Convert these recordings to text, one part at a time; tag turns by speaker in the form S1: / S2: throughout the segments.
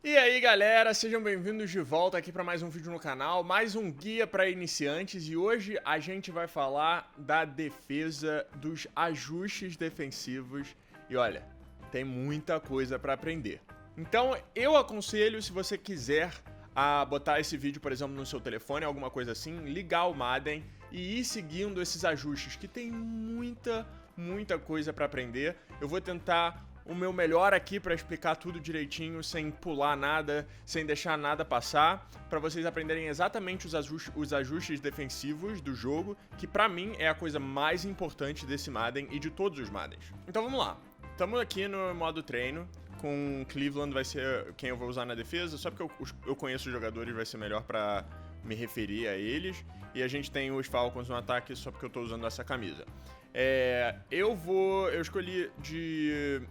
S1: E aí galera, sejam bem-vindos de volta aqui para mais um vídeo no canal, mais um guia para iniciantes e hoje a gente vai falar da defesa, dos ajustes defensivos e olha, tem muita coisa para aprender. Então eu aconselho, se você quiser botar esse vídeo, por exemplo, no seu telefone, alguma coisa assim, ligar o Madden e ir seguindo esses ajustes que tem muita coisa para aprender. Eu vou tentar o meu melhor aqui para explicar tudo direitinho, sem pular nada, sem deixar nada passar, para vocês aprenderem exatamente os ajustes defensivos do jogo, que pra mim é a coisa mais importante desse Madden e de todos os Maddens. Então vamos lá, estamos aqui no modo treino, com Cleveland vai ser quem eu vou usar na defesa, só porque eu conheço os jogadores vai ser melhor para me referir a eles, e a gente tem os Falcons no ataque só porque eu tô usando essa camisa. Eu escolhi de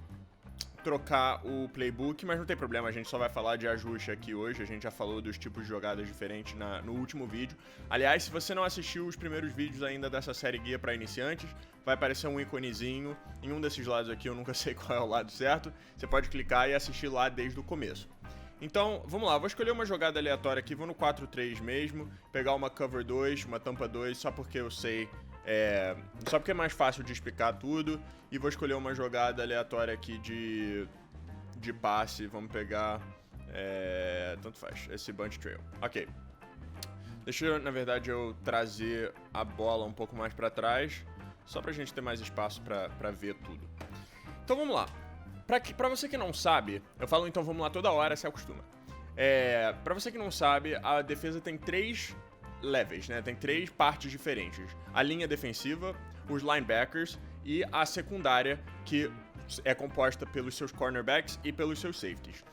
S1: trocar o playbook, mas não tem problema, a gente só vai falar de ajuste aqui hoje, a gente já falou dos tipos de jogadas diferentes no último vídeo. Aliás, se você não assistiu os primeiros vídeos ainda dessa série guia para iniciantes, vai aparecer um íconezinho em um desses lados aqui, eu nunca sei qual é o lado certo, você pode clicar e assistir lá desde o começo. Então, vamos lá, vou escolher uma jogada aleatória aqui, vou no 4-3 mesmo, pegar uma cover 2, uma tampa 2, só porque eu sei, só porque é mais fácil de explicar tudo, e vou escolher uma jogada aleatória aqui de passe, vamos pegar, tanto faz, esse bunch trail. Ok, deixa eu, na verdade, eu trazer a bola um pouco mais pra trás, só pra gente ter mais espaço pra ver tudo. Então vamos lá. Pra você que não sabe, eu falo então vamos lá toda hora, se acostuma. Pra você que não sabe, a defesa tem 3 levels, né? Tem 3 partes diferentes. A linha defensiva, os linebackers e a secundária, que é composta pelos seus cornerbacks e pelos seus safeties.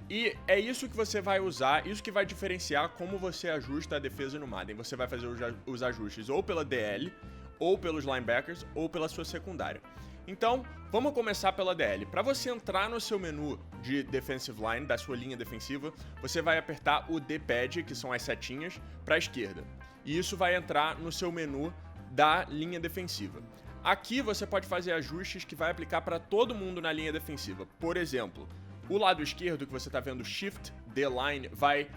S1: E é isso que você vai usar, isso que vai diferenciar como você ajusta a defesa no Madden. Você vai fazer os ajustes ou pela DL, ou pelos linebackers, ou pela sua secundária. Então, vamos começar pela DL. Para você entrar no seu menu de defensive line, da sua linha defensiva, você vai apertar o D-pad, que são as setinhas, para a esquerda. E isso vai entrar no seu menu da linha defensiva. Aqui você pode fazer ajustes que vai aplicar para todo mundo na linha defensiva. Por exemplo, o lado esquerdo que você está vendo, Shift D-line, vai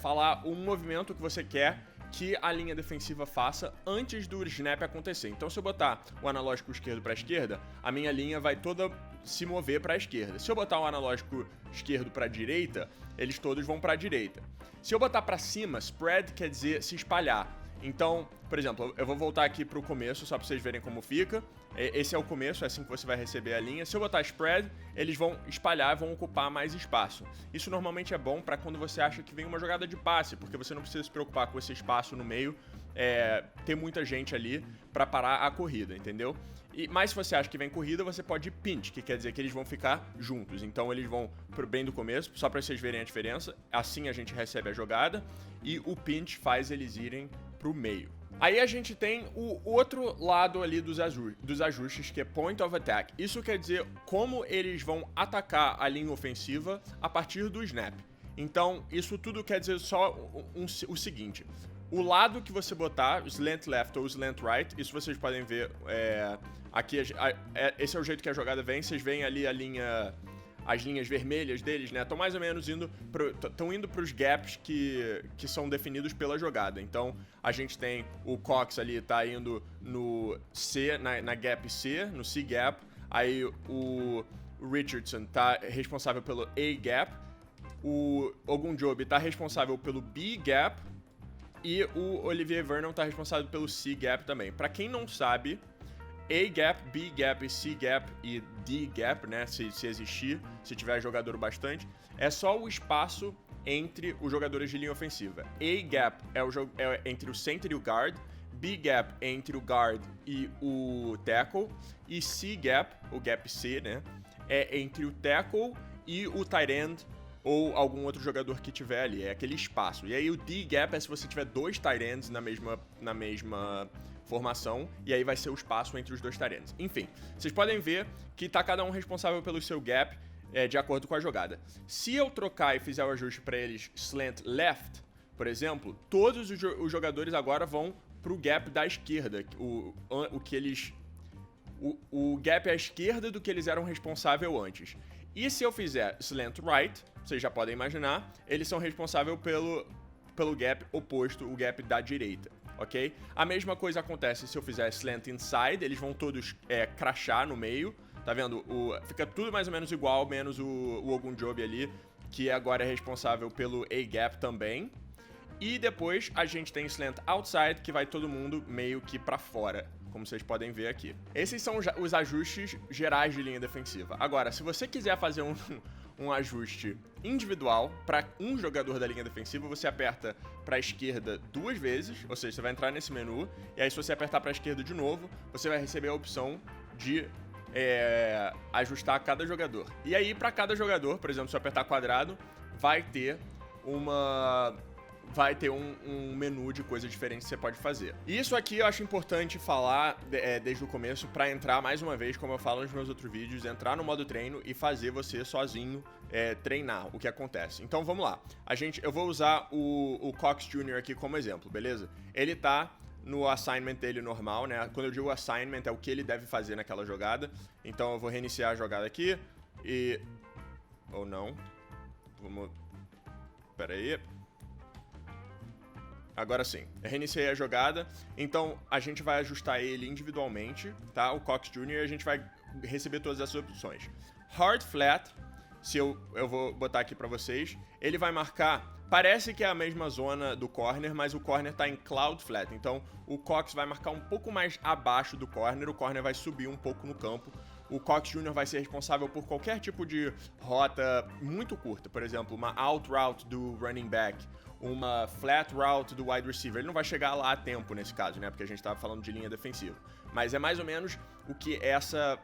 S1: falar um movimento que você quer que a linha defensiva faça antes do snap acontecer. Então, se eu botar o analógico esquerdo para a esquerda, a minha linha vai toda se mover para a esquerda. Se eu botar o analógico esquerdo para a direita, eles todos vão para a direita. Se eu botar para cima, spread quer dizer se espalhar. Então, por exemplo, eu vou voltar aqui para o começo, só para vocês verem como fica. Esse é o começo, é assim que você vai receber a linha. Se eu botar spread, eles vão espalhar, vão ocupar mais espaço. Isso normalmente é bom para quando você acha que vem uma jogada de passe, porque você não precisa se preocupar com esse espaço no meio, ter muita gente ali para parar a corrida, entendeu? Mas se você acha que vem corrida, você pode ir pinch, que quer dizer que eles vão ficar juntos. Então eles vão pro bem do começo, só para vocês verem a diferença. Assim a gente recebe a jogada e o pinch faz eles irem pro meio. Aí a gente tem o outro lado ali dos ajustes, que é Point of Attack. Isso quer dizer como eles vão atacar a linha ofensiva a partir do snap. Então, isso tudo quer dizer só o seguinte. O lado que você botar, slant left ou slant right, isso vocês podem ver aqui. Esse é o jeito que a jogada vem. Vocês veem ali as linhas vermelhas deles, né? Estão mais ou menos indo para os gaps que são definidos pela jogada. Então, a gente tem o Cox ali, tá indo no C, na gap C, no C gap. Aí o Richardson tá responsável pelo A gap. O Ogunjobi tá responsável pelo B gap. E o Olivier Vernon tá responsável pelo C gap também. Para quem não sabe, A gap, B gap, C gap e D gap, né, se existir, se tiver jogador bastante, é só o espaço entre os jogadores de linha ofensiva. A gap é entre o center e o guard, B gap é entre o guard e o tackle, e C gap, o gap C, né, é entre o tackle e o tight end ou algum outro jogador que tiver ali, é aquele espaço. E aí o D gap é se você tiver 2 tight ends na mesma formação, e aí vai ser o espaço entre os 2 tight ends. Enfim, vocês podem ver que tá cada um responsável pelo seu gap de acordo com a jogada. Se eu trocar e fizer o ajuste para eles slant left, por exemplo, todos os jogadores agora vão pro gap da esquerda, o gap à esquerda do que eles eram responsáveis antes. E se eu fizer slant right, vocês já podem imaginar, eles são responsáveis pelo gap oposto, o gap da direita, ok? A mesma coisa acontece se eu fizer slant inside, eles vão todos crashar no meio, tá vendo? Fica tudo mais ou menos igual, menos o Ogunjobi ali, que agora é responsável pelo A-gap também. E depois a gente tem slant outside, que vai todo mundo meio que pra fora, como vocês podem ver aqui. Esses são os ajustes gerais de linha defensiva. Agora, se você quiser fazer um ajuste individual para um jogador da linha defensiva, você aperta para a esquerda 2 vezes, ou seja, você vai entrar nesse menu, e aí se você apertar para a esquerda de novo, você vai receber a opção de ajustar cada jogador. E aí, para cada jogador, por exemplo, se eu apertar quadrado, vai ter um menu de coisas diferentes que você pode fazer. E isso aqui eu acho importante falar desde o começo para entrar mais uma vez, como eu falo nos meus outros vídeos, entrar no modo treino e fazer você sozinho treinar o que acontece. Então vamos lá. Eu vou usar o Cox Jr. aqui como exemplo, beleza? Ele tá no assignment dele normal, né? Quando eu digo assignment é o que ele deve fazer naquela jogada. Então eu vou reiniciar a jogada aqui e... ou não. Vamos... Pera aí. Agora sim, eu reiniciei a jogada, então a gente vai ajustar ele individualmente, tá? O Cox Jr. e a gente vai receber todas essas opções. Hard Flat, se eu vou botar aqui pra vocês, ele vai marcar, parece que é a mesma zona do corner, mas o corner tá em Cloud Flat, então o Cox vai marcar um pouco mais abaixo do corner, o corner vai subir um pouco no campo. O Cox Jr. vai ser responsável por qualquer tipo de rota muito curta, por exemplo, uma out route do running back, uma flat route do wide receiver. Ele não vai chegar lá a tempo nesse caso, né? Porque a gente estava falando de linha defensiva. Mas é mais ou menos o que essa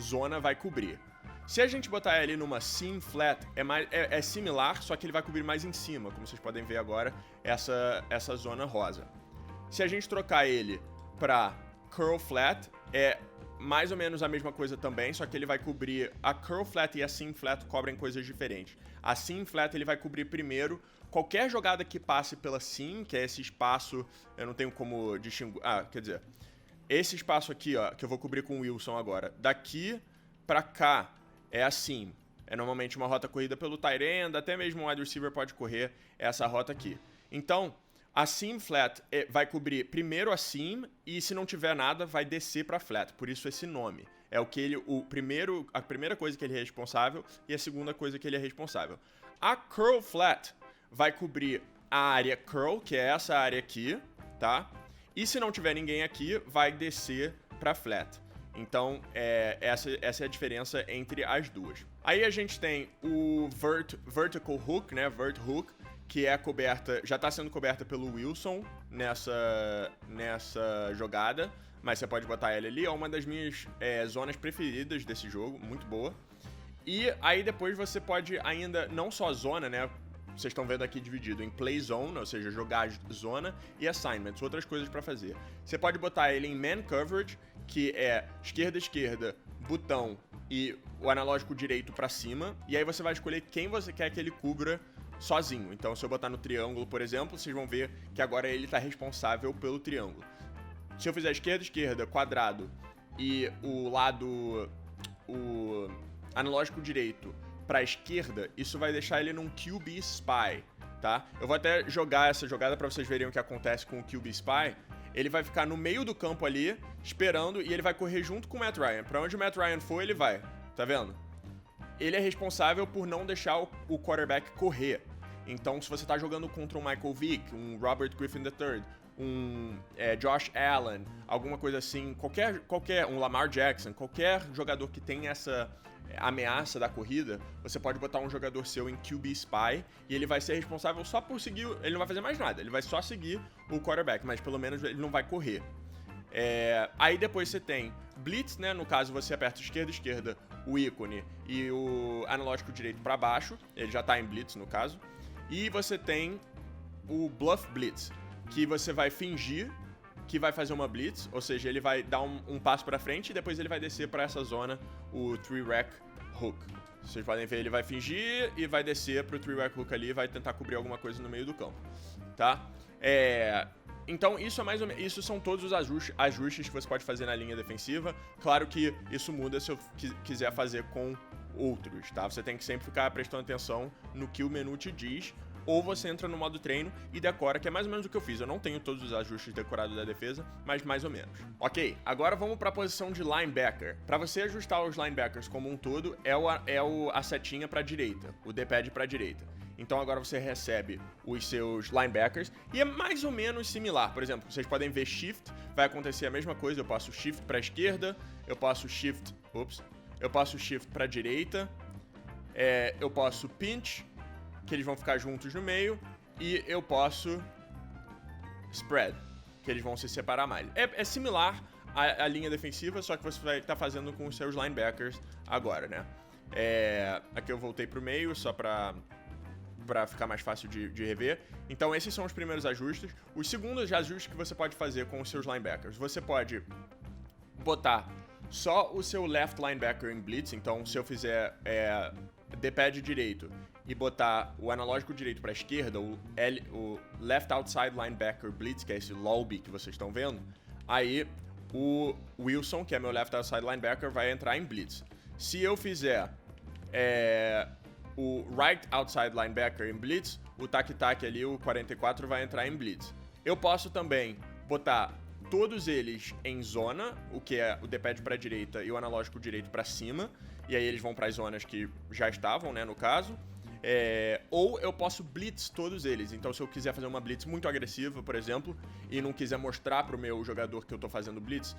S1: zona vai cobrir. Se a gente botar ele numa seam flat, é similar, só que ele vai cobrir mais em cima, como vocês podem ver agora, essa zona rosa. Se a gente trocar ele para curl flat, é mais ou menos a mesma coisa também, só que ele vai cobrir... A curl flat e a seam flat cobrem coisas diferentes. A seam flat ele vai cobrir primeiro qualquer jogada que passe pela seam, que é esse espaço, eu não tenho como distinguir... quer dizer, esse espaço aqui, ó, que eu vou cobrir com o Wilson agora. Daqui pra cá é a seam. É normalmente uma rota corrida pelo tight end, até mesmo o wide receiver pode correr essa rota aqui. Então... a seam flat vai cobrir primeiro a seam e se não tiver nada vai descer para flat, por isso esse nome. É a primeira coisa que ele é responsável e a segunda coisa que ele é responsável. A curl flat vai cobrir a área curl, que é essa área aqui, tá? E se não tiver ninguém aqui, vai descer para flat. Então, essa é a diferença entre as duas. Aí a gente tem o vertical hook, né? Vert hook, que é coberta, já está sendo coberta pelo Wilson nessa jogada, mas você pode botar ela ali, é uma das minhas zonas preferidas desse jogo, muito boa. E aí depois você pode ainda, não só zona, né, vocês estão vendo aqui dividido em play zone, ou seja, jogar zona, e assignments, outras coisas para fazer. Você pode botar ele em man coverage, que é esquerda, botão e o analógico direito para cima, e aí você vai escolher quem você quer que ele cubra sozinho. Então, se eu botar no triângulo, por exemplo, vocês vão ver que agora ele está responsável pelo triângulo. Se eu fizer esquerda, quadrado e o analógico direito para a esquerda, isso vai deixar ele num QB Spy, tá? Eu vou até jogar essa jogada para vocês verem o que acontece com o QB Spy. Ele vai ficar no meio do campo ali, esperando, e ele vai correr junto com o Matt Ryan. Para onde o Matt Ryan for, ele vai. Tá vendo? Ele é responsável por não deixar o quarterback correr. Então, se você tá jogando contra um Michael Vick, um Robert Griffin III, um Josh Allen, alguma coisa assim, um Lamar Jackson, qualquer jogador que tem essa ameaça da corrida, você pode botar um jogador seu em QB Spy e ele vai ser responsável só por seguir, ele não vai fazer mais nada, ele vai só seguir o quarterback, mas pelo menos ele não vai correr. Aí depois você tem Blitz, né? No caso você aperta esquerda, o ícone e o analógico direito para baixo, ele já tá em Blitz no caso. E você tem o Bluff Blitz, que você vai fingir que vai fazer uma Blitz, ou seja, ele vai dar um passo para frente e depois ele vai descer para essa zona, o Three Rack Hook. Vocês podem ver, ele vai fingir e vai descer pro Three Rack Hook ali e vai tentar cobrir alguma coisa no meio do campo, tá? Então isso é mais ou menos, isso são todos os ajustes que você pode fazer na linha defensiva. Claro que isso muda se eu quiser fazer com outros, tá? Você tem que sempre ficar prestando atenção no que o menu te diz, ou você entra no modo treino e decora, que é mais ou menos o que eu fiz. Eu não tenho todos os ajustes decorados da defesa, mas mais ou menos. Ok, agora vamos para a posição de linebacker. Para você ajustar os linebackers como um todo, a setinha para a direita, o D-pad para a direita. Então agora você recebe os seus linebackers e é mais ou menos similar. Por exemplo, vocês podem ver Shift, vai acontecer a mesma coisa. Eu passo Shift para a esquerda, eu passo Shift para a direita, eu passo Pinch, que eles vão ficar juntos no meio, e eu posso Spread, que eles vão se separar mais. É similar à linha defensiva, só que você vai estar fazendo com os seus linebackers agora, né? Aqui eu voltei pro meio, só pra ficar mais fácil de rever. Então esses são os primeiros ajustes. Os segundos ajustes que você pode fazer com os seus linebackers. Você pode botar só o seu left linebacker em blitz. Então se eu fizer D-pad direito e botar o analógico direito para a esquerda, o left outside linebacker blitz, que é esse lobby que vocês estão vendo, aí o Wilson, que é meu left outside linebacker, vai entrar em blitz. Se eu fizer o right outside linebacker em blitz, o tac-tac ali, o 44, vai entrar em blitz. Eu posso também botar todos eles em zona, o que é o D-pad para a direita e o analógico direito para cima, e aí eles vão para as zonas que já estavam, né, no caso. Ou eu posso blitz todos eles. Então, se eu quiser fazer uma blitz muito agressiva, por exemplo, e não quiser mostrar pro meu jogador que eu tô fazendo blitz,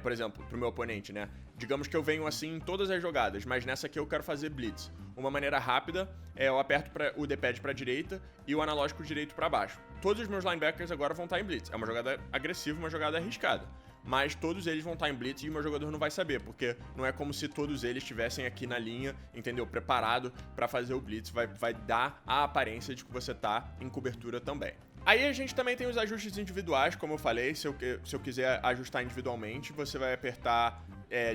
S1: por exemplo, pro meu oponente, né? Digamos que eu venho assim em todas as jogadas, mas nessa aqui eu quero fazer blitz. Uma maneira rápida eu aperto o D-pad pra direita e o analógico direito pra baixo. Todos os meus linebackers agora vão estar em blitz. É uma jogada agressiva, uma jogada arriscada. Mas todos eles vão estar em blitz e o meu jogador não vai saber, porque não é como se todos eles estivessem aqui na linha, entendeu? Preparado para fazer o blitz, vai dar a aparência de que você tá em cobertura também. Aí a gente também tem os ajustes individuais, como eu falei, se eu quiser ajustar individualmente, você vai apertar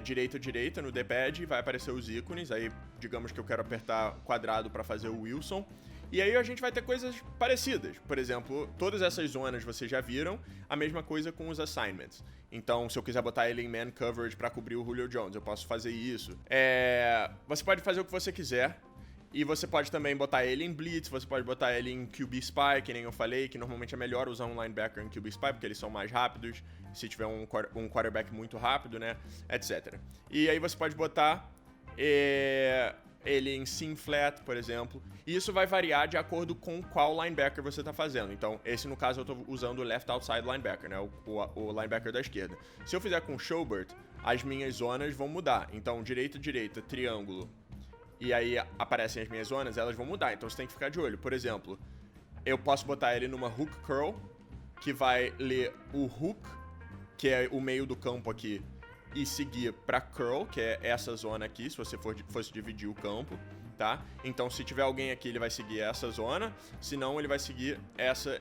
S1: direita no D-pad e vai aparecer os ícones, aí digamos que eu quero apertar quadrado para fazer o Wilson. E aí a gente vai ter coisas parecidas. Por exemplo, todas essas zonas vocês já viram, a mesma coisa com os assignments. Então, se eu quiser botar ele em man coverage para cobrir o Julio Jones, eu posso fazer isso. Você pode fazer o que você quiser. E você pode também botar ele em blitz, você pode botar ele em QB spy, que nem eu falei, que normalmente é melhor usar um linebacker em QB spy, porque eles são mais rápidos, se tiver um quarterback muito rápido, né, etc. E aí você pode botar ele em seam flat, por exemplo, e isso vai variar de acordo com qual linebacker você está fazendo. Então, esse no caso eu estou usando o left outside linebacker, né, o linebacker da esquerda. Se eu fizer com Schobert, as minhas zonas vão mudar. Então, direita, triângulo, e aí aparecem as minhas zonas, elas vão mudar. Então, você tem que ficar de olho. Por exemplo, eu posso botar ele numa hook curl, que vai ler o hook, que é o meio do campo aqui, e seguir para curl, que é essa zona aqui, se você fosse dividir o campo, tá? Então, se tiver alguém aqui, ele vai seguir essa zona, senão ele vai seguir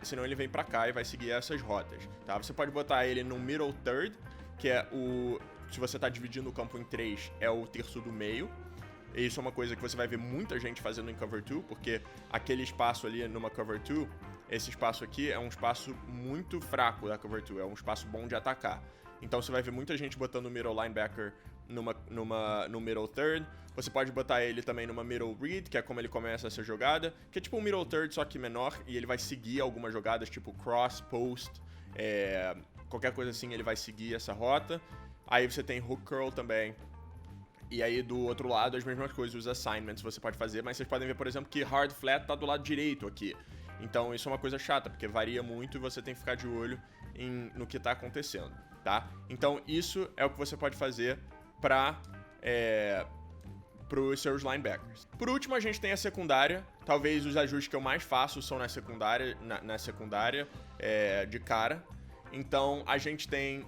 S1: senão ele vem para cá e vai seguir essas rotas, tá? Você pode botar ele no middle third, que é se você tá dividindo o campo em 3, é o terço do meio. E isso é uma coisa que você vai ver muita gente fazendo em Cover 2, porque aquele espaço ali numa Cover 2, esse espaço aqui é um espaço muito fraco da Cover 2, é um espaço bom de atacar. Então você vai ver muita gente botando o middle linebacker no middle third. Você pode botar ele também numa middle read, que é como ele começa essa jogada, que é tipo um middle third, só que menor, e ele vai seguir algumas jogadas, tipo cross, post, qualquer coisa assim, ele vai seguir essa rota. Aí você tem hook curl também. E aí, do outro lado, as mesmas coisas, os assignments você pode fazer, mas vocês podem ver, por exemplo, que hard flat tá do lado direito aqui. Então, isso é uma coisa chata, porque varia muito e você tem que ficar de olho no que tá acontecendo, tá? Então, isso é o que você pode fazer para os seus linebackers. Por último, a gente tem a secundária. Talvez os ajustes que eu mais faço são na secundária, de cara. Então, a gente tem...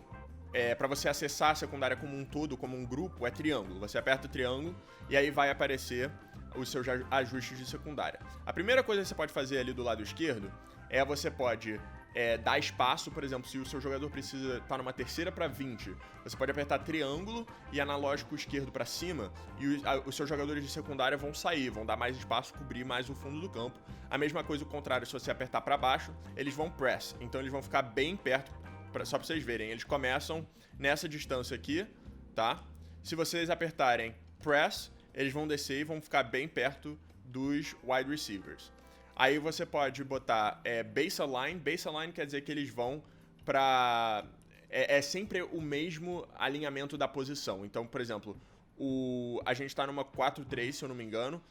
S1: para você acessar a secundária como um todo, como um grupo, é triângulo. Você aperta o triângulo e aí vai aparecer os seus ajustes de secundária. A primeira coisa que você pode fazer ali do lado esquerdo você pode dar espaço, por exemplo, se o seu jogador precisa estar numa terceira para 20, você pode apertar triângulo e analógico esquerdo para cima e os seus jogadores de secundária vão sair, vão dar mais espaço, cobrir mais o fundo do campo. A mesma coisa o contrário, se você apertar para baixo, eles vão press, então eles vão ficar bem perto. Só pra vocês verem, eles começam nessa distância aqui, tá? Se vocês apertarem press, eles vão descer e vão ficar bem perto dos wide receivers. Aí você pode botar base align. Base align quer dizer que eles vão pra... É sempre o mesmo alinhamento da posição. Então, por exemplo, a gente tá numa 4-3, se eu não me engano.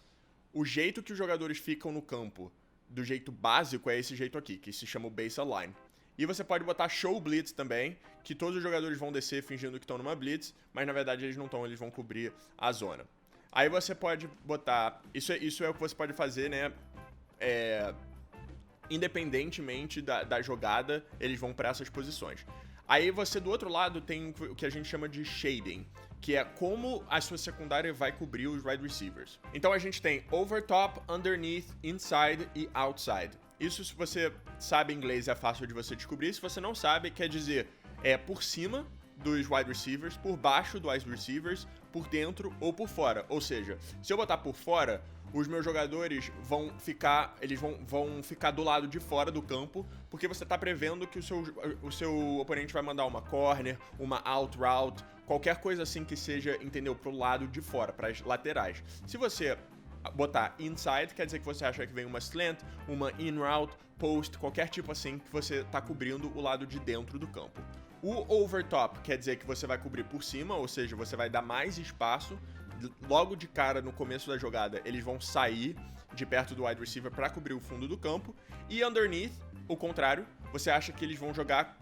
S1: O jeito que os jogadores ficam no campo, do jeito básico, é esse jeito aqui, que se chama o base align. E você pode botar show blitz também, que todos os jogadores vão descer fingindo que estão numa blitz, mas na verdade eles não estão, eles vão cobrir a zona. Aí você pode botar... Isso é o que você pode fazer, né? Independentemente da jogada, eles vão para essas posições. Aí você, do outro lado, tem o que a gente chama de shading, que é como a sua secundária vai cobrir os wide receivers. Então a gente tem over top, underneath, inside e outside. Isso, se você sabe inglês, é fácil de você descobrir. Se você não sabe, quer dizer, por cima dos wide receivers, por baixo dos wide receivers, por dentro ou por fora. Ou seja, se eu botar por fora, os meus jogadores vão ficar do lado de fora do campo, porque você está prevendo que o seu oponente vai mandar uma corner, uma out route, qualquer coisa assim que seja, entendeu, pro lado de fora, para as laterais. Se você botar inside, quer dizer que você acha que vem uma slant, uma in route, post, qualquer tipo assim, que você está cobrindo o lado de dentro do campo. O over top quer dizer que você vai cobrir por cima, ou seja, você vai dar mais espaço. Logo de cara, no começo da jogada, eles vão sair de perto do wide receiver para cobrir o fundo do campo. E underneath, o contrário, você acha que eles vão jogar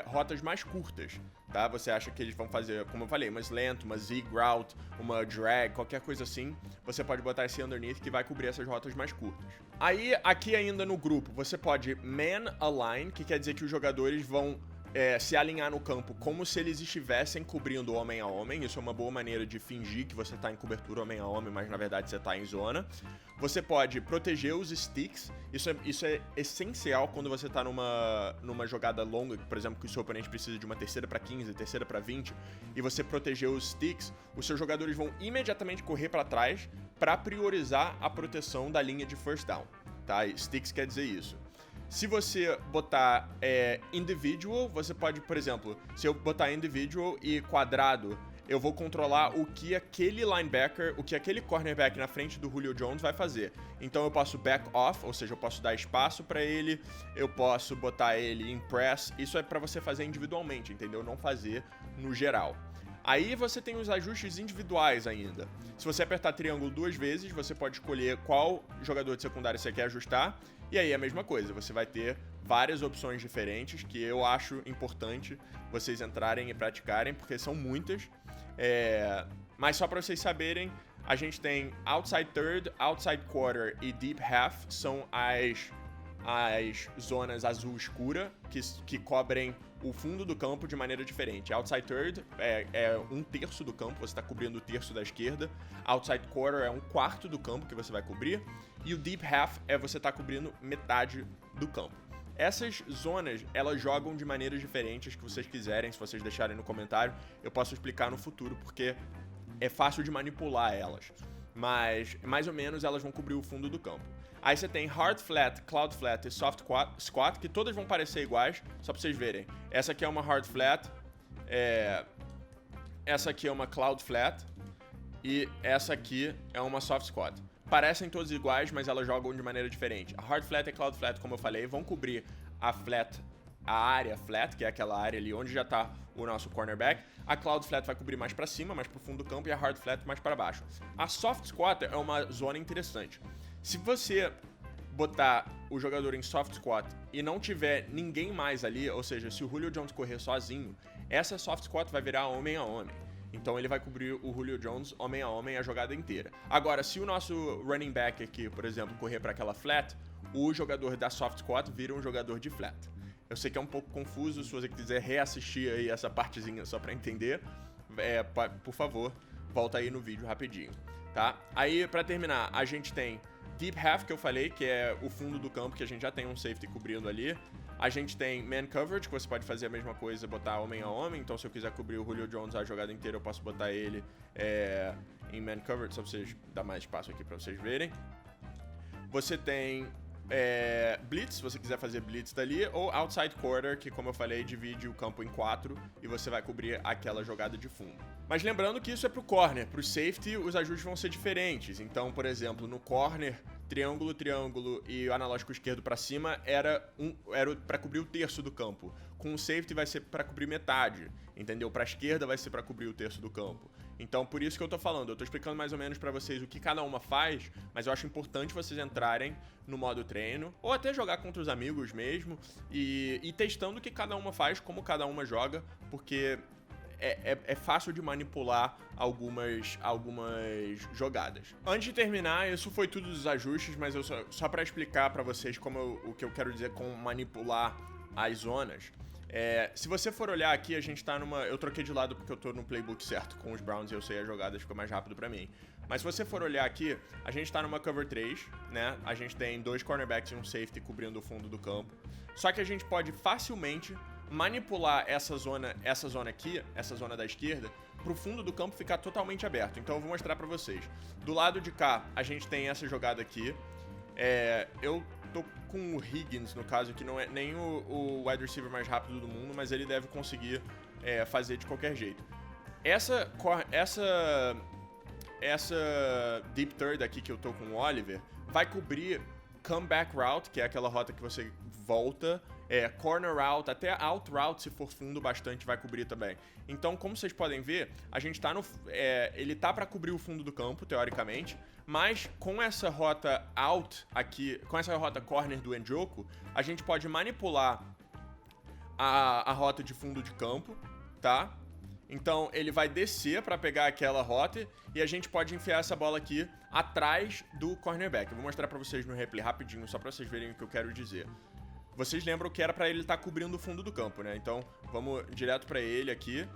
S1: rotas mais curtas, tá? Você acha que eles vão fazer, como eu falei, uma slant, uma zig route, uma drag, qualquer coisa assim. Você pode botar esse underneath que vai cobrir essas rotas mais curtas. Aí, aqui ainda no grupo, você pode man align, que quer dizer que os jogadores vão se alinhar no campo como se eles estivessem cobrindo homem a homem. Isso é uma boa maneira de fingir que você está em cobertura homem a homem, mas na verdade você está em zona. Você pode proteger os sticks. Isso é essencial quando você está numa jogada longa, por exemplo, que o seu oponente precisa de uma terceira para 15, terceira para 20, e você proteger os sticks, os seus jogadores vão imediatamente correr para trás para priorizar a proteção da linha de first down, tá? Sticks quer dizer isso. Se você botar individual, você pode, por exemplo, se eu botar individual e quadrado, eu vou controlar o que aquele linebacker, o que aquele cornerback na frente do Julio Jones vai fazer. Então eu posso back off, ou seja, eu posso dar espaço para ele, eu posso botar ele em press. Isso é para você fazer individualmente, entendeu? Não fazer no geral. Aí você tem os ajustes individuais ainda. Se você apertar triângulo 2 vezes, você pode escolher qual jogador de secundária você quer ajustar. E aí a mesma coisa, você vai ter várias opções diferentes que eu acho importante vocês entrarem e praticarem, porque são muitas. Mas só para vocês saberem, a gente tem outside third, outside quarter e deep half, são as zonas azul escura que cobrem o fundo do campo de maneira diferente. Outside third é um terço do campo, você está cobrindo o terço da esquerda. Outside quarter é um quarto do campo que você vai cobrir. E o deep half você está cobrindo metade do campo. Essas zonas, elas jogam de maneiras diferentes que vocês quiserem. Se vocês deixarem no comentário, eu posso explicar no futuro, porque é fácil de manipular elas. Mas, mais ou menos, elas vão cobrir o fundo do campo. Aí você tem hard flat, cloud flat e soft squat, que todas vão parecer iguais, só pra vocês verem. Essa aqui é uma hard flat, essa aqui é uma cloud flat e essa aqui é uma soft squat. Parecem todas iguais, mas elas jogam de maneira diferente. A hard flat e a cloud flat, como eu falei, vão cobrir a área flat, que é aquela área ali onde já tá o nosso cornerback. A cloud flat vai cobrir mais pra cima, mais pro fundo do campo, e a hard flat mais pra baixo. A soft squat é uma zona interessante. Se você botar o jogador em soft squat e não tiver ninguém mais ali, ou seja, se o Julio Jones correr sozinho, essa soft squat vai virar homem a homem. Então ele vai cobrir o Julio Jones homem a homem a jogada inteira. Agora, se o nosso running back aqui, por exemplo, correr para aquela flat, o jogador da soft squat vira um jogador de flat. Eu sei que é um pouco confuso, se você quiser reassistir aí essa partezinha só para entender, por favor, volta aí no vídeo rapidinho, tá? Aí, para terminar, a gente tem deep half, que eu falei, que é o fundo do campo, que a gente já tem um safety cobrindo ali. A gente tem man coverage, que você pode fazer a mesma coisa, botar homem a homem. Então, se eu quiser cobrir o Julio Jones a jogada inteira, eu posso botar ele em man coverage, só pra vocês dar mais espaço aqui pra vocês verem. Você tem blitz, se você quiser fazer blitz dali, ou outside quarter, que como eu falei, divide o campo em 4 e você vai cobrir aquela jogada de fundo. Mas lembrando que isso é pro corner, pro safety os ajustes vão ser diferentes. Então, por exemplo, no corner, triângulo, triângulo e o analógico esquerdo pra cima era para cobrir o terço do campo. Com o safety vai ser para cobrir metade, entendeu? Pra esquerda vai ser para cobrir o terço do campo. Então, por isso que eu tô falando, eu tô explicando mais ou menos pra vocês o que cada uma faz, mas eu acho importante vocês entrarem no modo treino, ou até jogar contra os amigos mesmo, e testando o que cada uma faz, como cada uma joga, porque é fácil de manipular algumas jogadas. Antes de terminar, isso foi tudo dos ajustes, mas eu só pra explicar pra vocês o que eu quero dizer com manipular as zonas. Se você for olhar aqui, a gente tá numa... Eu troquei de lado porque eu tô no playbook certo com os Browns e eu sei a jogada, ficou mais rápido pra mim. Mas se você for olhar aqui, a gente tá numa cover 3, né? A gente tem 2 cornerbacks e um safety cobrindo o fundo do campo. Só que a gente pode facilmente manipular essa zona aqui, essa zona da esquerda, pro fundo do campo ficar totalmente aberto. Então eu vou mostrar pra vocês. Do lado de cá, a gente tem essa jogada aqui. Eu tô com o Higgins, no caso, que não é nem o wide receiver mais rápido do mundo, mas ele deve conseguir fazer de qualquer jeito. Essa deep third aqui que eu tô com o Oliver vai cobrir comeback route, que é aquela rota que você volta, corner route, até out route, se for fundo bastante, vai cobrir também. Então, como vocês podem ver, a gente tá ele tá para cobrir o fundo do campo, teoricamente, mas com essa rota out aqui, com essa rota corner do Njoku, a gente pode manipular a rota de fundo de campo, tá? Então, ele vai descer para pegar aquela rota e a gente pode enfiar essa bola aqui atrás do cornerback. Eu vou mostrar para vocês no replay rapidinho, só para vocês verem o que eu quero dizer. Vocês lembram que era para ele estar cobrindo o fundo do campo, né? Então, vamos direto para ele aqui.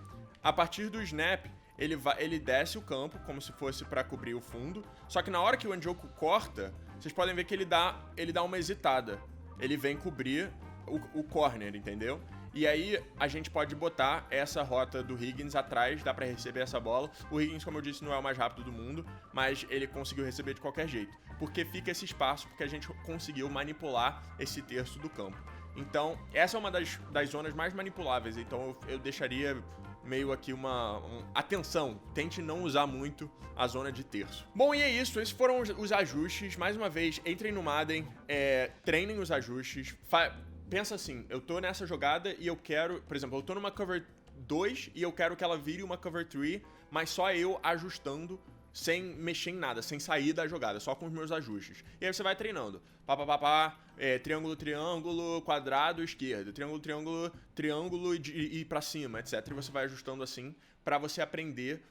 S1: A partir do snap, ele desce o campo como se fosse para cobrir o fundo. Só que na hora que o Njoku corta, vocês podem ver que ele dá uma hesitada. Ele vem cobrir o corner, entendeu? E aí a gente pode botar essa rota do Higgins atrás, dá pra receber essa bola. O Higgins, como eu disse, não é o mais rápido do mundo, mas ele conseguiu receber de qualquer jeito. Porque fica esse espaço, porque a gente conseguiu manipular esse terço do campo. Então, essa é uma das zonas mais manipuláveis, então eu deixaria meio aqui atenção, tente não usar muito a zona de terço. Bom, e é isso, esses foram os ajustes. Mais uma vez, entrem no Madden, treinem os ajustes, pensa assim, eu tô nessa jogada e eu quero, por exemplo, eu tô numa cover 2 e eu quero que ela vire uma cover 3, mas só eu ajustando sem mexer em nada, sem sair da jogada, só com os meus ajustes. E aí você vai treinando. Triângulo, triângulo, quadrado, esquerdo. Triângulo, triângulo, triângulo e pra cima, etc. E você vai ajustando assim pra você aprender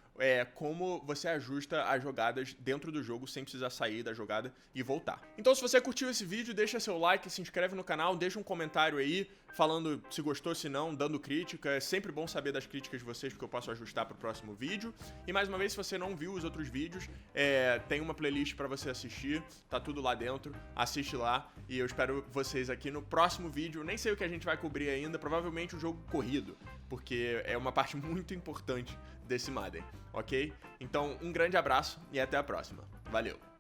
S1: como você ajusta as jogadas dentro do jogo sem precisar sair da jogada e voltar. Então, se você curtiu esse vídeo, deixa seu like, se inscreve no canal, deixa um comentário aí falando se gostou, se não, dando crítica. É sempre bom saber das críticas de vocês, porque eu posso ajustar pro próximo vídeo. E mais uma vez, se você não viu os outros vídeos, tem uma playlist pra você assistir, tá tudo lá dentro, assiste lá. E eu espero vocês aqui no próximo vídeo. Nem sei o que a gente vai cobrir ainda, provavelmente o jogo corrido, porque é uma parte muito importante desse Madden, ok? Então, um grande abraço e até a próxima. Valeu!